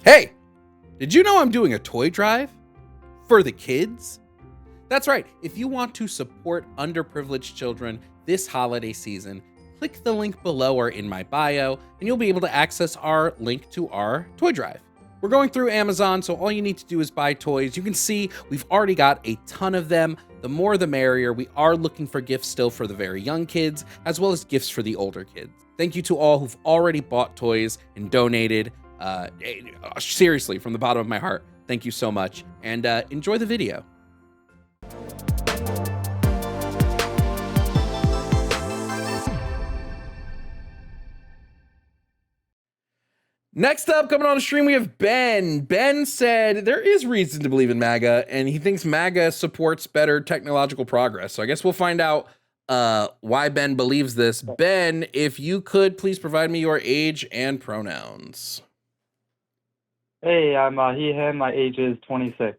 Hey, did you know I'm doing a toy drive for the kids? That's right. If you want to support underprivileged children this holiday season, click the link below or in my bio, and you'll be able to access our link to our toy drive. We're going through Amazon, so all you need to do is buy toys. You can see we've already got a ton of them. The more the merrier. We are looking for gifts still for the very young kids, as well as gifts for the older kids. Thank you to all who've already bought toys and donated. Seriously, from the bottom of my heart, thank you so much, and enjoy the video. Next up, coming on the stream, we have Ben. Ben said there is reason to believe in MAGA, and he thinks MAGA supports better technological progress. So I guess we'll find out why Ben believes this. Ben, if you could please provide me your age and pronouns. Hey, I'm he, him. My age is 26.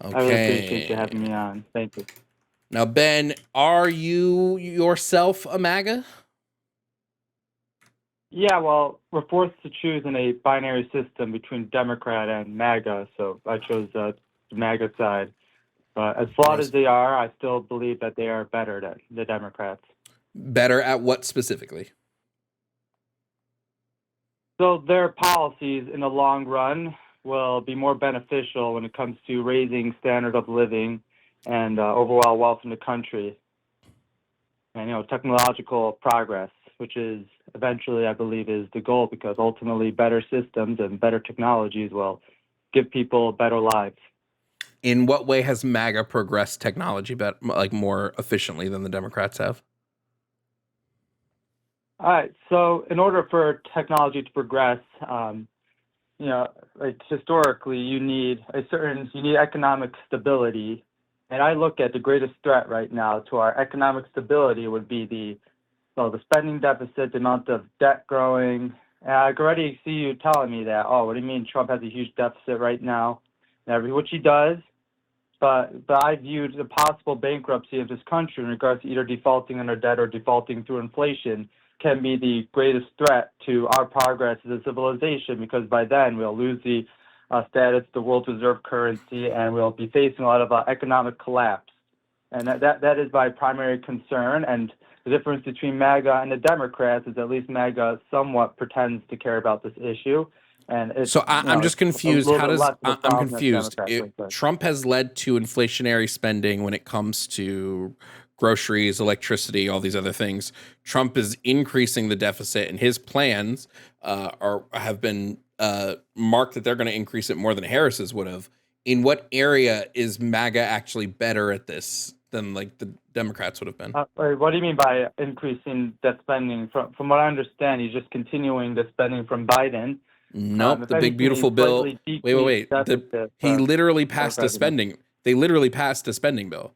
Okay. I really appreciate you having me on. Thank you. Now, Ben, are you yourself a MAGA? Yeah, well, we're forced to choose in a binary system between Democrat and MAGA, so I chose the MAGA side. But as flawed as they are, I still believe that they are better than the Democrats. Better at what specifically? So their policies in the long run will be more beneficial when it comes to raising standard of living and overall wealth in the country. And, technological progress, which is eventually, I believe, is the goal, because ultimately better systems and better technologies will give people better lives. In what way has MAGA progressed technology more efficiently than the Democrats have? All right. So in order for technology to progress, historically, you need economic stability. And I look at the greatest threat right now to our economic stability would be the spending deficit, the amount of debt growing. And I can already see you telling me that, what do you mean Trump has a huge deficit right now? Which he does. But I viewed the possible bankruptcy of this country in regards to either defaulting under debt or defaulting through inflation can be the greatest threat to our progress as a civilization, because by then we'll lose the status, the world's reserve currency, and we'll be facing a lot of economic collapse. And that is my primary concern. And the difference between MAGA and the Democrats is at least MAGA somewhat pretends to care about this issue. And I'm just confused. I'm confused. Trump has led to inflationary spending when it comes to groceries, electricity, all these other things. Trump is increasing the deficit, and his plans have been marked that they're going to increase it more than Harris's would have. In what area is MAGA actually better at this than the Democrats would have been? What do you mean by increasing that spending? From what I understand, he's just continuing the spending from Biden. Nope, the big beautiful bill. Wait. He literally passed a spending. They literally passed a spending bill.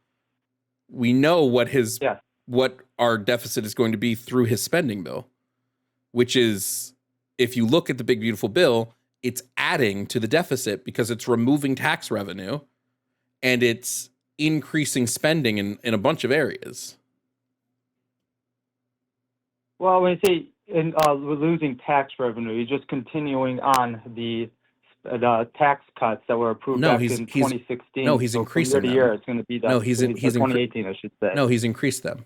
We know what our deficit is going to be through his spending bill, which is, if you look at the big beautiful bill, it's adding to the deficit because it's removing tax revenue and it's increasing spending in a bunch of areas. Well, when you say losing tax revenue, you're just continuing on the tax cuts that were approved back in 2016. No, he's increasing them. Year, it's going to be that. No, he's 2018, I should say. No, he's increased them.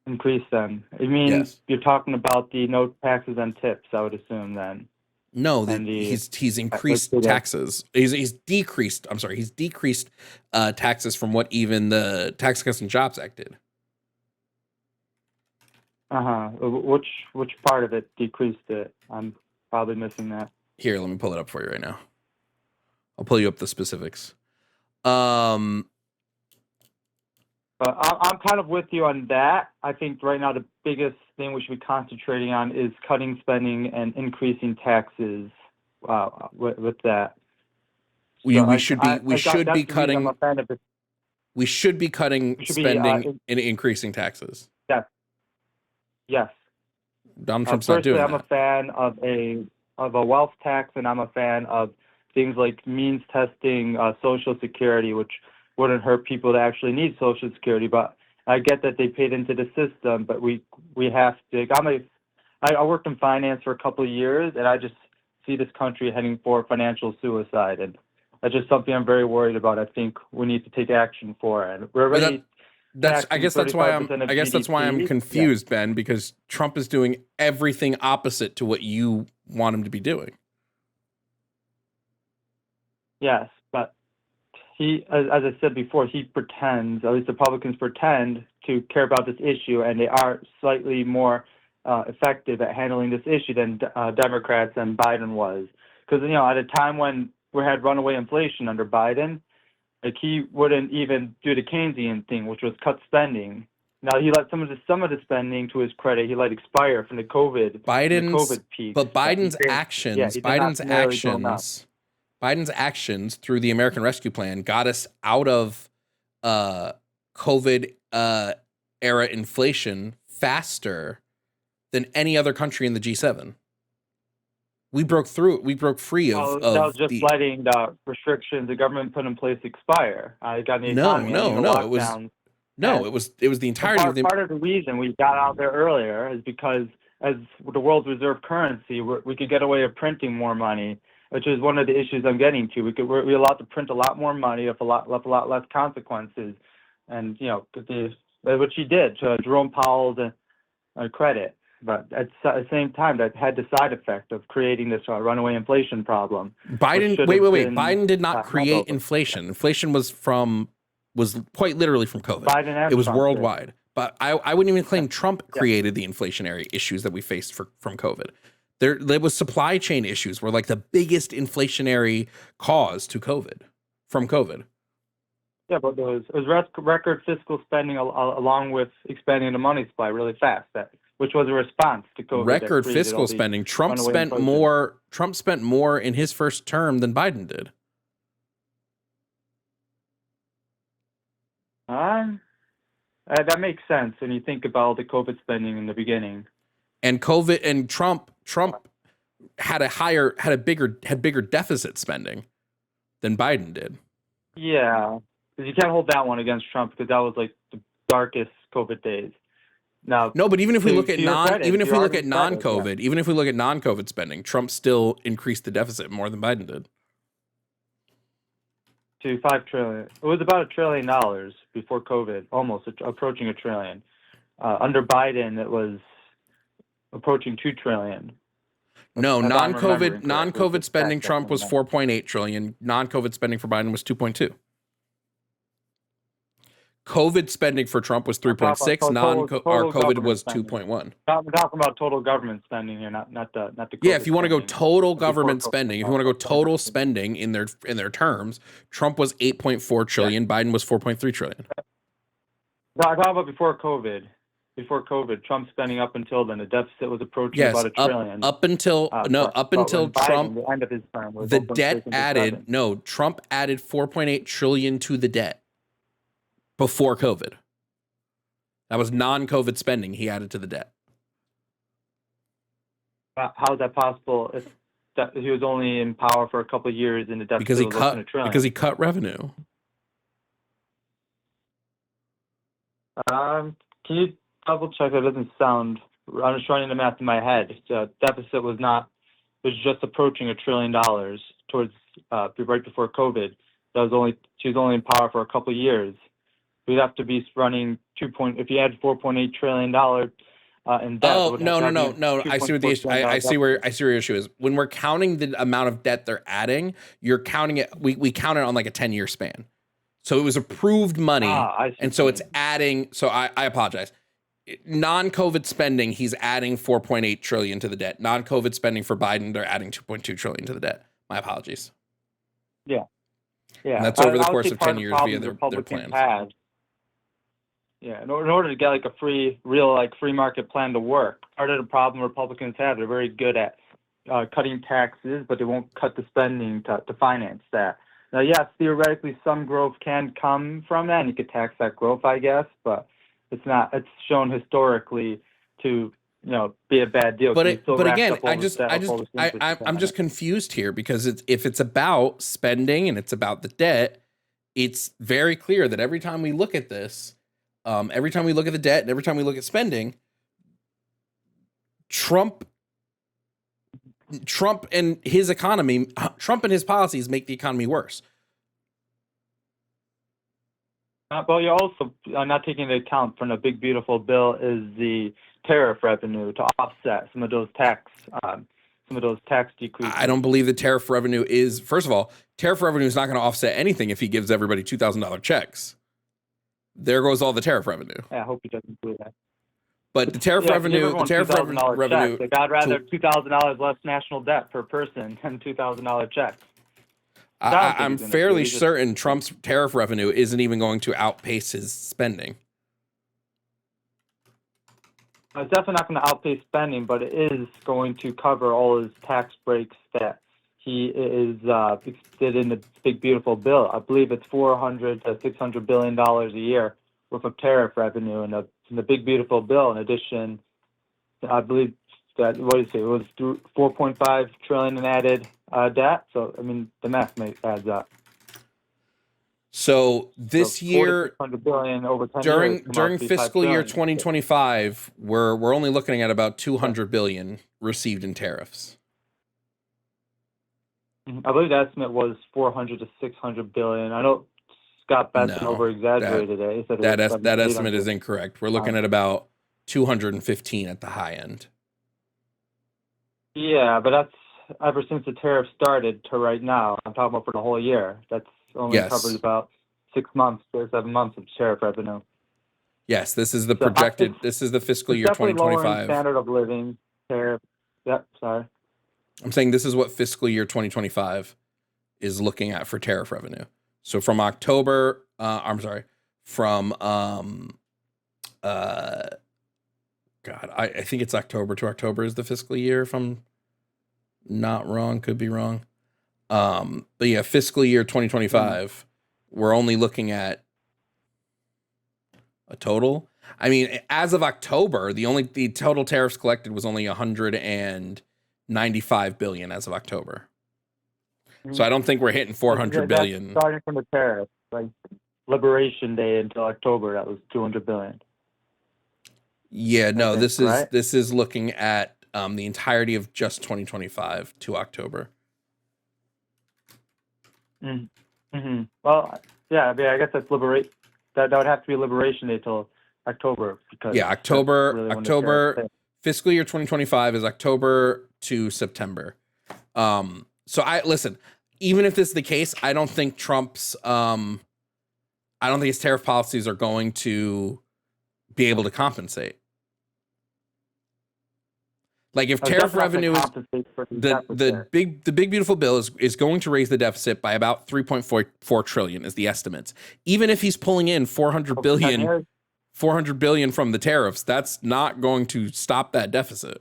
Increase them. I mean, You're talking about the no taxes on tips, I would assume then. No, he's increased taxes. He's decreased. I'm sorry, he's decreased taxes from what even the Tax Cuts and Jobs Act did. Which part of it decreased it? I'm probably missing that. Here, let me pull it up for you right now. I'll pull you up the specifics. But I'm kind of with you on that. I think right now the biggest thing we should be concentrating on is cutting spending and increasing taxes. With that, we should be cutting spending and increasing taxes. Yes. Donald Trump's not doing that. I'm a fan of a wealth tax, and I'm a fan of things like means testing Social Security, which wouldn't hurt people that actually need Social Security. But I get that they paid into the system, but we have to. I worked in finance for a couple of years, and I just see this country heading for financial suicide, and that's just something I'm very worried about. I think we need to take action for, and we're But already I taxing guess that's why I'm 35% of I guess that's why I'm GDP. confused, Ben, because Trump is doing everything opposite to what you want him to be doing. Yes, but he, as I said before, he pretends, at least Republicans pretend to care about this issue, and they are slightly more effective at handling this issue than Democrats and Biden was. Because, at a time when we had runaway inflation under Biden, like, he wouldn't even do the Keynesian thing, which was cut spending. Now he let some of the spending, to his credit, he let expire from the COVID peak. But Biden's actions, he did not nearly go enough. Biden's actions through the American Rescue Plan got us out of COVID era inflation faster than any other country in the G7. We broke through it. We broke free of. That was just letting the restrictions the government put in place expire. It got the economy. It was the entirety of the. Part of the reason we got out there earlier is because, as the world's reserve currency, we could get away with printing more money, which is one of the issues I'm getting to. We're allowed to print a lot more money with a lot less consequences, and which he did to Jerome Powell's credit. But at the same time, that had the side effect of creating this runaway inflation problem. Biden, wait. Biden did not create inflation. Inflation was quite literally from COVID. It was worldwide. But I wouldn't even claim Trump created the inflationary issues that we faced from COVID. There was supply chain issues were like the biggest inflationary cause to COVID, from COVID. Yeah, but it was record fiscal spending along with expanding the money supply really fast. Which was a response to COVID. Record fiscal spending. Trump spent more in his first term than Biden did. That makes sense when you think about the COVID spending in the beginning. And Trump had bigger deficit spending than Biden did. Yeah, because you can't hold that one against Trump, because that was like the darkest COVID days. No, but even if we look at non-COVID spending, Trump still increased the deficit more than Biden did. To $5 trillion. It was about $1 trillion before COVID, almost approaching $1 trillion. Under Biden, it was approaching $2 trillion. No, non-COVID spending Trump was $4.8 trillion. Non-COVID spending for Biden was 2.2. COVID spending for Trump was 3.6. COVID was 2.1. I'm talking about total government spending here, not the. Yeah, if you want to go total government spending, if you want to go total spending in their terms, Trump was 8.4 trillion. Biden was 4.3 trillion. No, I'm talking about before COVID. Before COVID, Trump spending up until then, the deficit was approaching about $1 trillion. Up until Trump, the end of his term, the debt added. No, Trump added 4.8 trillion to the debt. Before COVID. That was non-COVID spending he added to the debt. How is that possible if he was only in power for a couple of years and the deficit was less than $1 trillion? Because he cut revenue. Can you double check? That doesn't sound. I'm just running the math in my head. The deficit was just approaching $1 trillion towards right before COVID. She was only in power for a couple of years. We'd have to be running if you had $4.8 trillion in debt. Oh, no. I see what the issue. I see where your issue is. When we're counting the amount of debt they're adding, you're counting it. We count it on like a 10-year span. So it was approved money, and so it's adding. So I apologize. Non-COVID spending, he's adding 4.8 trillion to the debt. Non-COVID spending for Biden, they're adding 2.2 trillion to the debt. My apologies. Yeah. And that's over the course of 10 years via their plans. Yeah, in order to get like a free market plan to work, part of the problem Republicans have, they're very good at cutting taxes, but they won't cut the spending to finance that. Now, yes, theoretically, some growth can come from that, and you could tax that growth, I guess, but it's shown historically to be a bad deal. But again, I'm just confused here, because if it's about spending and it's about the debt, it's very clear that every time we look at this. Every time we look at the debt and every time we look at spending, Trump and his economy, Trump and his policies make the economy worse. Well, you're also not taking into account from the big beautiful bill is the tariff revenue to offset some of those tax decreases. I don't believe the tariff revenue is. First of all, tariff revenue is not going to offset anything if he gives everybody $2,000 checks. There goes all the tariff revenue. Yeah, I hope he doesn't do that. But the tariff revenue, revenue. Like, I'd rather $2,000 less national debt per person than $2,000 checks. I'm fairly certain Trump's tariff revenue isn't even going to outpace his spending. It's definitely not going to outpace spending, but it is going to cover all his tax breaks that he did in the big beautiful bill. I believe it's $400 to $600 billion a year worth of tariff revenue in the big beautiful bill. In addition, I believe that it was 4.5 trillion in added debt. So I mean, the math adds up. So this year, billion over 10 during fiscal year 2025, we're only looking at about 200 billion received in tariffs. I believe the estimate was 400 to 600 billion. I know Scott Benson over-exaggerated it. He said that estimate is incorrect. We're looking at about 215 at the high end. Yeah, but that's ever since the tariff started to right now. I'm talking about for the whole year. That's only covers about 6 months or 7 months of tariff revenue. Yes, this is the projected. This is the fiscal year 2025 standard of living tariff. Yep, sorry. I'm saying this is what fiscal year 2025 is looking at for tariff revenue. So from October, from I think it's October to October is the fiscal year, if I'm not wrong, could be wrong. But yeah, fiscal year 2025, we're only looking at a total. I mean, as of October, the total tariffs collected was only 195 billion as of October. So I don't think we're hitting 400 billion. Starting from the tariff, like Liberation Day until October, that was 200 billion. Yeah, no, this is looking at the entirety of just 2025 to October. Mm-hmm. Well, yeah, I mean, I guess that's that would have to be Liberation Day till October because October fiscal year 2025 is October to September. So listen, even if this is the case, I don't think Trump's I don't think his tariff policies are going to be able to compensate. Like if tariff revenue is the big beautiful bill is going to raise the deficit by about 3.4 trillion is the estimates. Even if he's pulling in 400 billion from the tariffs, that's not going to stop that deficit.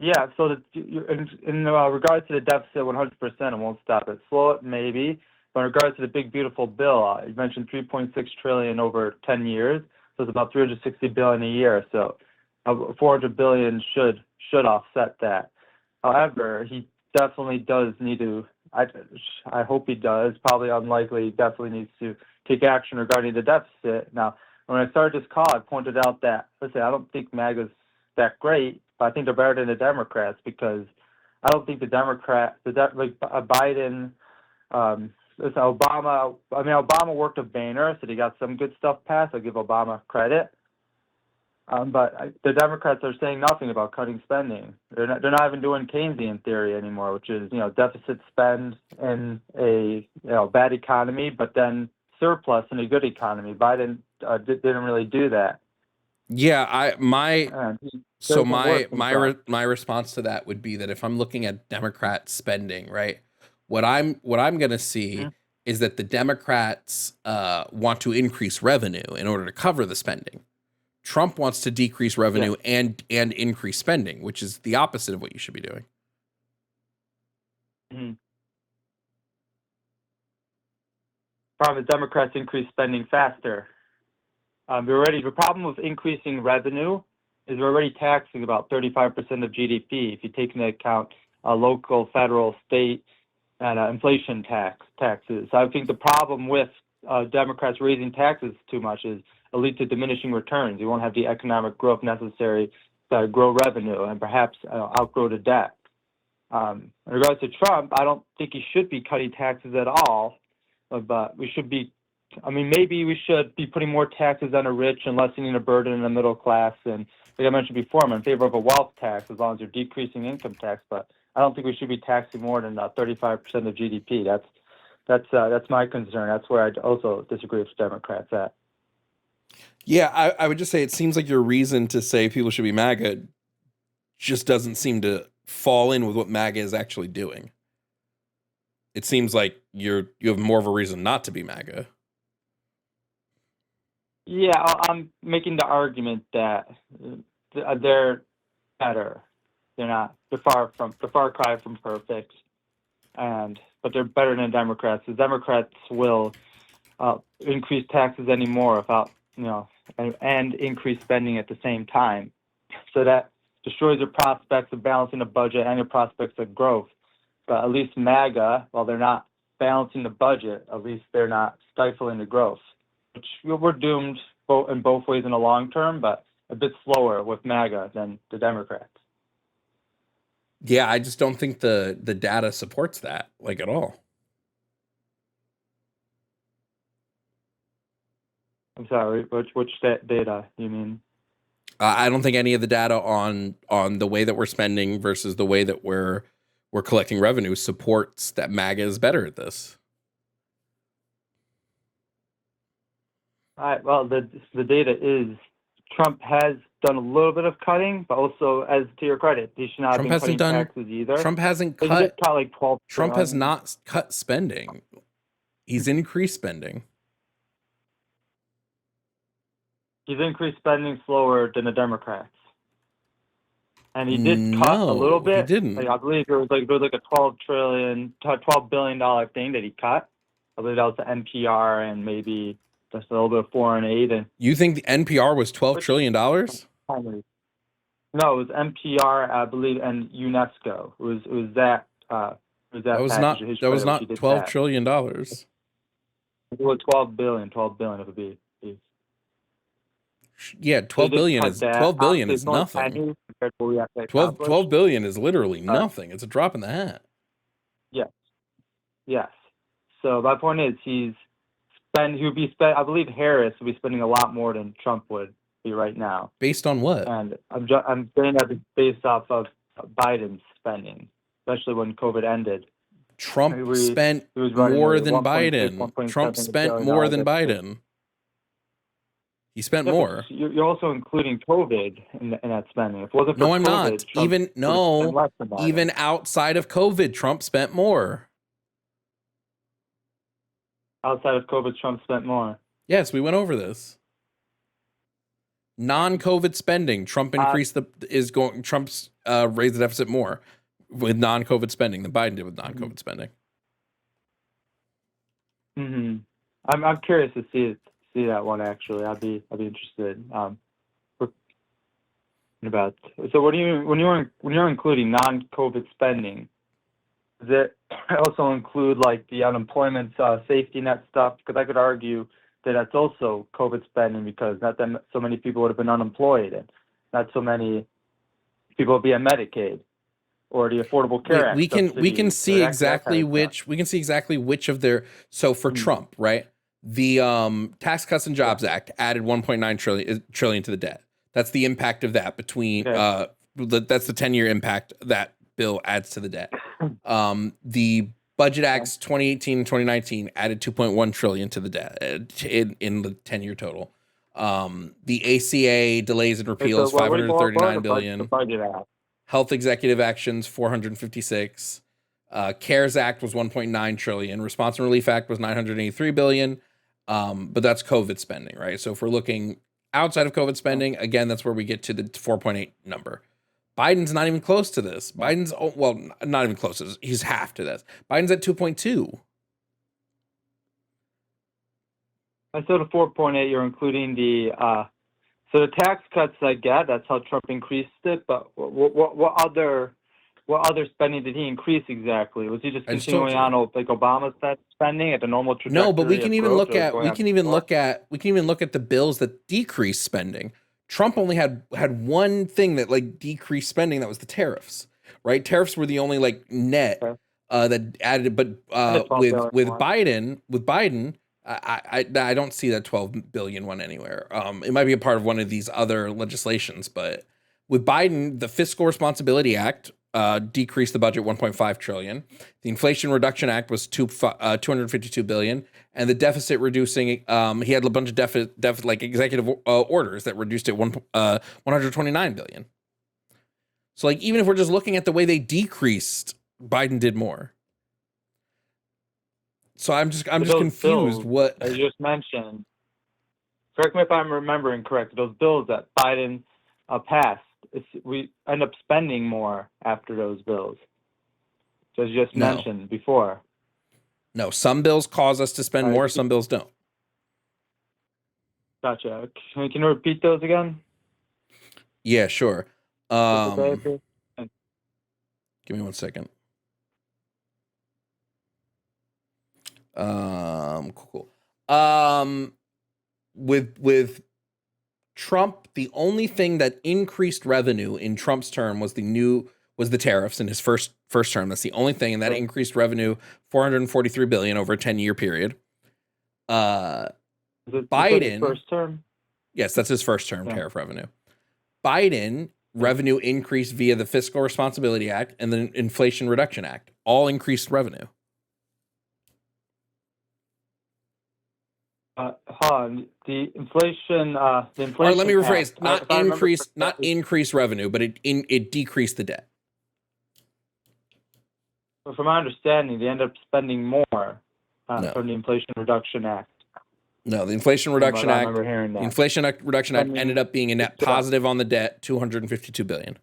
Yeah, so in regards to the deficit, 100%, it won't stop it. Slow it, maybe. But in regards to the big beautiful bill, you mentioned 3.6 trillion over 10 years, so it's about 360 billion a year. So 400 billion should offset that. However, he definitely does need to. I hope he does. Probably unlikely. He definitely needs to take action regarding the deficit. Now, when I started this call, I pointed out that I don't think MAGA's that great. I think they're better than the Democrats because I don't think Biden, Obama. I mean, Obama worked with Boehner, so they got some good stuff passed. I'll give Obama credit. But the Democrats are saying nothing about cutting spending. They're not even doing Keynesian theory anymore, which is deficit spend in a bad economy, but then surplus in a good economy. Biden didn't really do that. Yeah, my response to that would be that if I'm looking at Democrat spending, right, what I'm going to see is that the Democrats want to increase revenue in order to cover the spending. Trump wants to decrease revenue and increase spending, which is the opposite of what you should be doing. Mm-hmm. Problem is Democrats increase spending faster. The problem with increasing revenue is we're already taxing about 35% of GDP if you take into account local, federal, state, and inflation taxes. So I think the problem with Democrats raising taxes too much is it'll lead to diminishing returns. You won't have the economic growth necessary grow revenue and perhaps outgrow the debt. In regards to Trump, I don't think he should be cutting taxes at all, but we should be. I mean, maybe we should be putting more taxes on the rich and lessening the burden in the middle class. And like I mentioned before, I'm in favor of a wealth tax as long as you're decreasing income tax. But I don't think we should be taxing more than 35% of GDP. That's my concern. That's where I also disagree with Democrats at. Yeah, I would just say it seems like your reason to say people should be MAGA just doesn't seem to fall in with what MAGA is actually doing. It seems like you have more of a reason not to be MAGA. Yeah, I'm making the argument that they're better. They're not. They're far cry from perfect, but they're better than Democrats. The Democrats will increase taxes anymore without and increase spending at the same time. So that destroys your prospects of balancing the budget and your prospects of growth. But at least MAGA, while they're not balancing the budget, at least they're not stifling the growth, which we're doomed in both ways in the long term, but a bit slower with MAGA than the Democrats. Yeah, I just don't think the data supports that, like, at all. I'm sorry, which data you mean? I don't think any of the data on the way that we're spending versus the way that we're collecting revenue supports that MAGA is better at this. Well, the data is Trump has done a little bit of cutting, but also, as to your credit, he should not have been cutting taxes either. Trump hasn't cut. He did cut like 12. Trump has not cut spending. He's increased spending. He's increased spending slower than the Democrats. And he did cut a little bit. He didn't. I believe there was like a $12 billion thing that he cut. I believe that was the NPR and maybe just a little bit of foreign aid. And you think the NPR was $12 trillion? No, it was NPR, I believe, and UNESCO. It was that. That was not $12 trillion. It was 12 billion. 12 billion it would be. Yeah, 12 billion is nothing. 12 billion is literally nothing. It's a drop in the hat. Yes. So my point is, I believe Harris would be spending a lot more than Trump would be right now. Based on what? And I'm saying that it's based off of Biden's spending, especially when COVID ended. Trump spent more than Biden. Trump spent more than Biden. He spent more. You're also including COVID in that spending. If it wasn't for no, I'm COVID, not. Even outside of COVID, Trump spent more. Outside of COVID, Trump spent more. Yes, we went over this. Non-COVID spending, Trump raised the deficit more with non-COVID spending than Biden did with non-COVID spending. Mm-hmm. I'm curious to see that one actually. I'd be interested. About so when you're including non-COVID spending, does it also include like the unemployment safety net stuff? Because I could argue that that's also COVID spending because not that so many people would have been unemployed and not so many people would be on Medicaid or the Affordable Care Act. We can see exactly which of their. So for Trump, right? The Tax Cuts and Jobs Act added 1.9 trillion to the debt. That's the impact of that between that's the 10-year impact that bill adds to the debt. The Budget Acts 2018 and 2019 added 2.1 trillion to the debt in the 10-year total. The ACA delays and repeals 539 billion. Health executive actions 456. CARES Act was 1.9 trillion. Response and Relief Act was 983 billion. But that's COVID spending, right? So if we're looking outside of COVID spending, again, that's where we get to the 4.8 number. Biden's not even close to this. Not even close to this. He's half to this. Biden's at 2.2. I saw the 4.8. You're including the so the tax cuts. I get that's how Trump increased it. But what other spending did he increase exactly? Was he just continuing on like Obama's spending at the normal trajectory? No, but we can even look at the bills that decrease spending. Trump only had one thing that like decreased spending. That was the tariffs, right? Tariffs were the only like net Okay. that added. But And the 12 billion with one. Biden, I don't see that 12 billion one anywhere. It might be a part of one of these other legislations, but with Biden, the Fiscal Responsibility Act decreased the budget 1.5 trillion. The Inflation Reduction Act was 252 billion, and the deficit reducing. He had a bunch of deficit like executive orders that reduced it 129 billion. So like even if we're just looking at the way they decreased, Biden did more. So I'm just confused. Bills What I just mentioned? Correct me if I'm remembering correct. Those bills that Biden passed, we end up spending more after those bills. So as you just mentioned before. No, some bills cause us to spend more, some bills don't. Gotcha. Can you repeat those again? Yeah, sure. Give me 1 second. Cool. With Trump, the only thing that increased revenue in Trump's term was the tariffs in his first term. That's the only thing, and that increased revenue 443 billion over a 10-year period. Is it Biden his first term? Yes, that's his first term, tariff revenue. Biden revenue increased via the Fiscal Responsibility Act and the Inflation Reduction Act. All increased revenue. The inflation. Or let me rephrase: Act, not increase revenue, but it decreased the debt. But from my understanding, they end up spending more from the Inflation Reduction Act. No, the Inflation Reduction Act. I remember hearing that. The Inflation Reduction Act ended up being a net positive on the debt, 252 billion.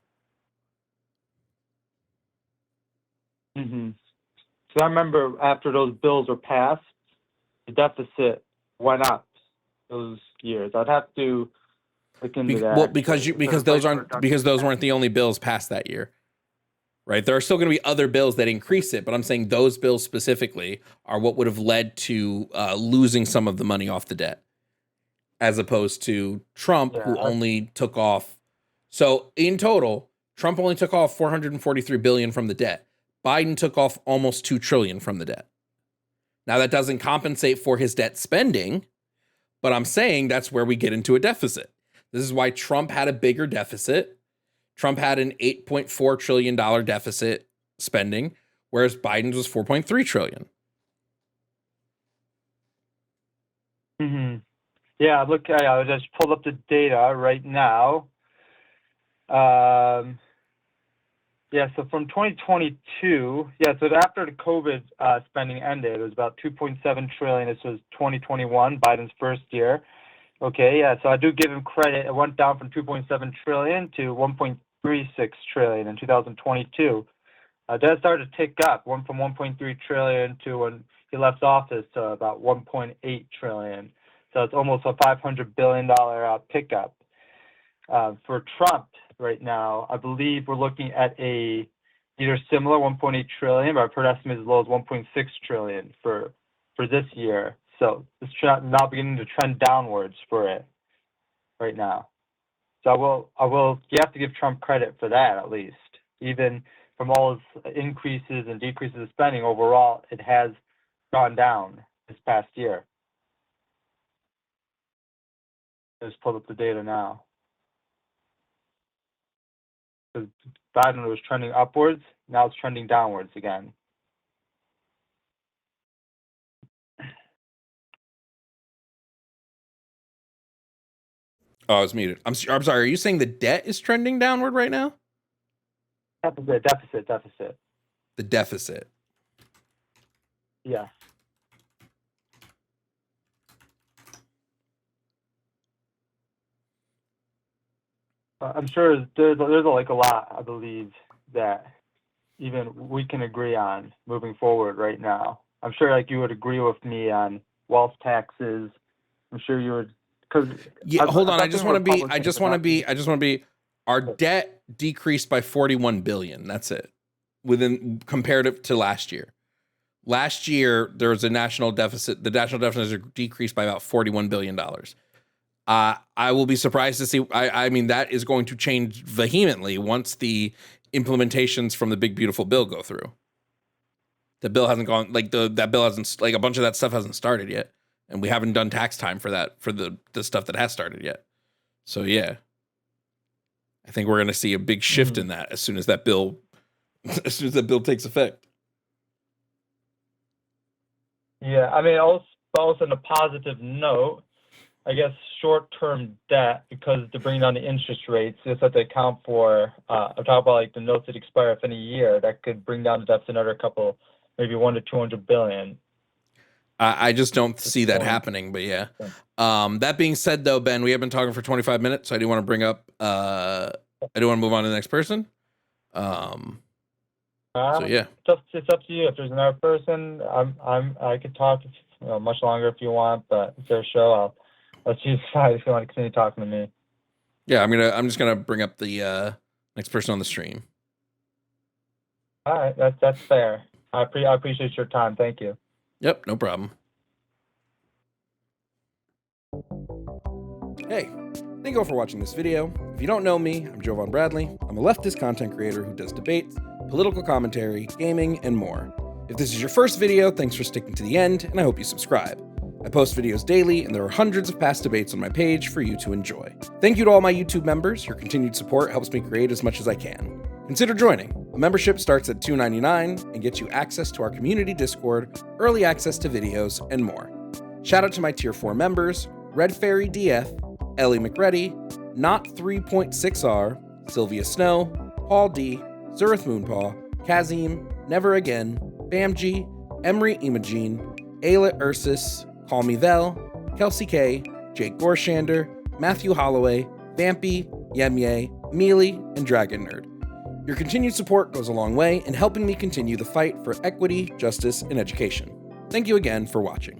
Mm-hmm. So I remember after those bills were passed, the deficit went up those years. I'd have to look into that. Well, because those weren't the only bills passed that year. Right. There are still going to be other bills that increase it, but I'm saying those bills specifically are what would have led to losing some of the money off the debt, as opposed to Trump, who only took off. So in total, Trump only took off 443 billion from the debt. Biden took off almost 2 trillion from the debt. Now that doesn't compensate for his debt spending, but I'm saying that's where we get into a deficit. This is why Trump had a bigger deficit. Trump had an $8.4 trillion deficit spending, whereas Biden's was 4.3 trillion. Mm-hmm. Yeah, look, I just pulled up the data right now. So from 2022, so after the COVID spending ended, it was about 2.7 trillion. This was 2021, Biden's first year. Okay, so I do give him credit. It went down from 2.7 trillion to 1.36 trillion in 2022. That started to tick up, went from 1.3 trillion to when he left office to about 1.8 trillion. So it's almost a $500 billion pickup. For Trump right now, I believe we're looking at a either similar 1.8 trillion, but I've heard estimates as low as 1.6 trillion for this year. So it's now beginning to trend downwards for it right now. So I will. You have to give Trump credit for that at least. Even from all his increases and decreases of spending, overall it has gone down this past year. I just pulled up the data now. Because Biden was trending upwards, now it's trending downwards again. Oh, I was muted. I'm sorry. Are you saying the debt is trending downward right now? Deficit. The deficit. Yeah. I'm sure there's like a lot, I believe, that even we can agree on moving forward right now. I'm sure like you would agree with me on wealth taxes. I'm sure you would. Hold on. I just want to be. Our debt decreased by 41 billion. That's it. Comparative to last year. Last year there was a national deficit. The national deficit decreased by about $41 billion. I will be surprised to see. I mean, that is going to change vehemently once the implementations from the big beautiful bill go through. The bill hasn't gone that bill hasn't a bunch of that stuff hasn't started yet, and we haven't done tax time for the stuff that has started yet. So yeah, I think we're going to see a big shift in that as soon as that bill takes effect. Yeah, I mean, also on a positive note, I guess short-term debt, because to bring down the interest rates, just have to account for, I'm talking about like the notes that expire within a year, that could bring down the deficit another couple, maybe 100 to 200 billion. I just don't see that happening, but yeah. That being said, though, Ben, we have been talking for 25 minutes, so I do want to bring up, I do want to move on to the next person. So yeah, it's up to you. If there's another person, I could talk much longer if you want, but it's their show. I'll let you decide if you want to continue talking to me. Yeah, I'm just gonna bring up the next person on the stream. All right, that's fair. I appreciate your time. Thank you. Yep, no problem. Hey, thank you all for watching this video. If you don't know me, I'm Jovan Bradley. I'm a leftist content creator who does debates, political commentary, gaming, and more. If this is your first video, thanks for sticking to the end, and I hope you subscribe. I post videos daily, and there are hundreds of past debates on my page for you to enjoy. Thank you to all my YouTube members. Your continued support helps me create as much as I can. Consider joining. A membership starts at $2.99 and gets you access to our community Discord, early access to videos, and more. Shout out to my Tier 4 members, Red Fairy DF, Ellie McReady, Not 3.6R, Sylvia Snow, Paul D, Zurith Moonpaw, Kazim, Never Again, Bamji, Emery Imogene, Ayla Ursus, Call Me Vel, Kelsey K, Jake Gorshander, Matthew Holloway, Vampy, Yemye, Mealy, and Dragon Nerd. Your continued support goes a long way in helping me continue the fight for equity, justice, and education. Thank you again for watching.